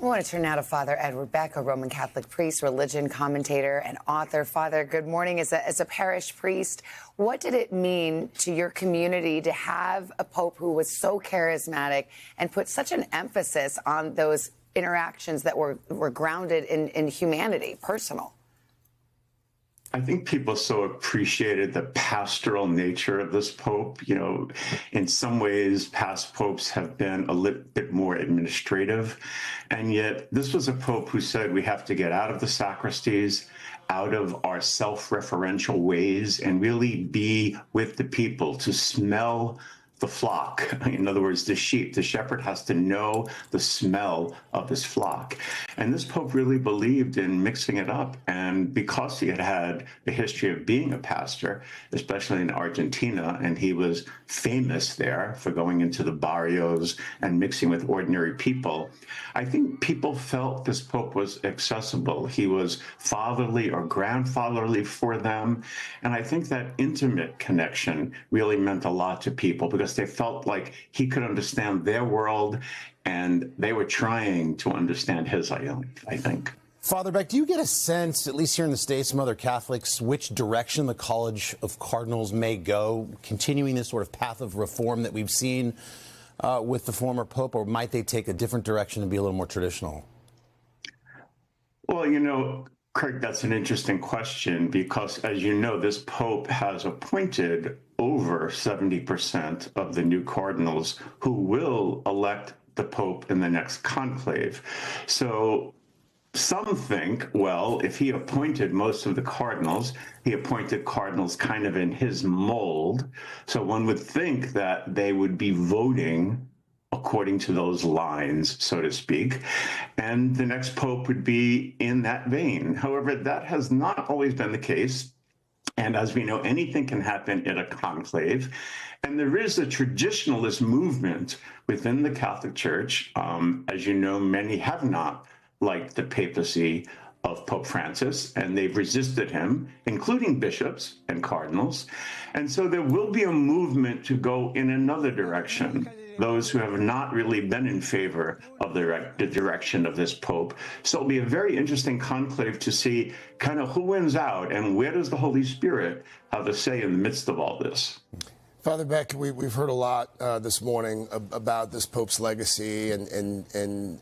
I want to turn now to Father Edward Beck, a Roman Catholic priest, religion commentator, and author. Father, good morning. As a parish priest, what did it mean to your community to have a pope who was so charismatic and put such an emphasis on those interactions that were grounded in humanity, personal? I think people so appreciated the pastoral nature of this pope. You know, in some ways, past popes have been a little bit more administrative. And yet this was a pope who said we have to get out of the sacristies, out of our self-referential ways, and really be with the people, to smell the flock. In other words, the sheep. The shepherd has to know the smell of his flock. And this pope really believed in mixing it up. And because he had had a history of being a pastor, especially in Argentina, and he was famous there for going into the barrios and mixing with ordinary people, I think people felt this pope was accessible. He was fatherly or grandfatherly for them. And I think that intimate connection really meant a lot to people, because they felt like he could understand their world, and they were trying to understand his, I think. Father Beck, do you get a sense, at least here in the States, from other Catholics, which direction the College of Cardinals may go, continuing this sort of path of reform that we've seen with the former Pope, or might they take a different direction and be a little more traditional? Well, you know, Craig, that's an interesting question, because, as you know, this Pope has appointed over 70% of the new cardinals who will elect the Pope in the next conclave. So some think, well, if he appointed most of the cardinals, he appointed cardinals kind of in his mold. So one would think that they would be voting according to those lines, so to speak, and the next pope would be in that vein. However, that has not always been the case. And as we know, anything can happen in a conclave. And there is a traditionalist movement within the Catholic Church. As you know, many have not liked the papacy of Pope Francis, and they've resisted him, including bishops and cardinals. And so there will be a movement to go in another direction, those who have not really been in favor of the direction of this Pope. So it'll be a very interesting conclave to see kind of who wins out, and where does the Holy Spirit have a say in the midst of all this. Father Beck, we've heard a lot this morning about this Pope's legacy and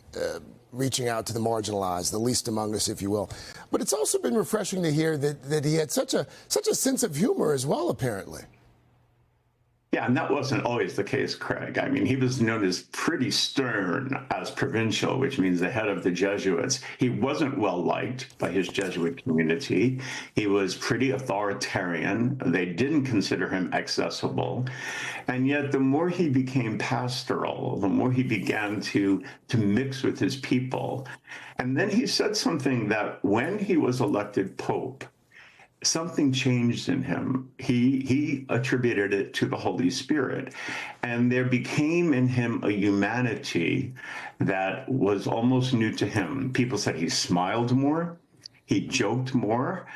reaching out to the marginalized, the least among us, if you will. But it's also been refreshing to hear that he had such a sense of humor as well, apparently. Yeah, and that wasn't always the case, Craig. I mean, he was known as pretty stern as provincial, which means the head of the Jesuits. He wasn't well liked by his Jesuit community. He was pretty authoritarian. They didn't consider him accessible. And yet, the more he became pastoral, the more he began to mix with his people. And then he said something that when he was elected Pope, something changed in him. He attributed it to the Holy Spirit. And there became in him a humanity that was almost new to him. People said he smiled more, he joked more,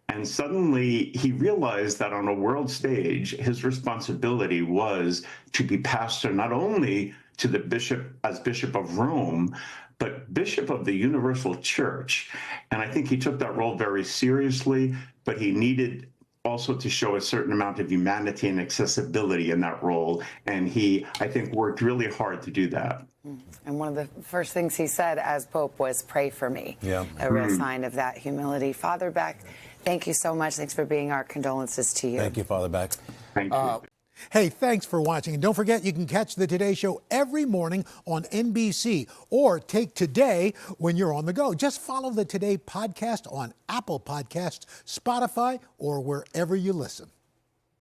and suddenly he realized that on a world stage, his responsibility was to be pastor not only to the bishop as Bishop of Rome, but Bishop of the Universal Church. And I think he took that role very seriously, but he needed also to show a certain amount of humanity and accessibility in that role. And he, I think, worked really hard to do that. And one of the first things he said as Pope was, "Pray for me." Yeah. A real sign of that humility. Father Beck, thank you so much. Thanks for being our condolences to you. Thank you, Father Beck. Thank you. Hey, thanks for watching. And don't forget, you can catch the Today Show every morning on NBC, or take Today when you're on the go. Just follow the Today podcast on Apple Podcasts, Spotify, or wherever you listen.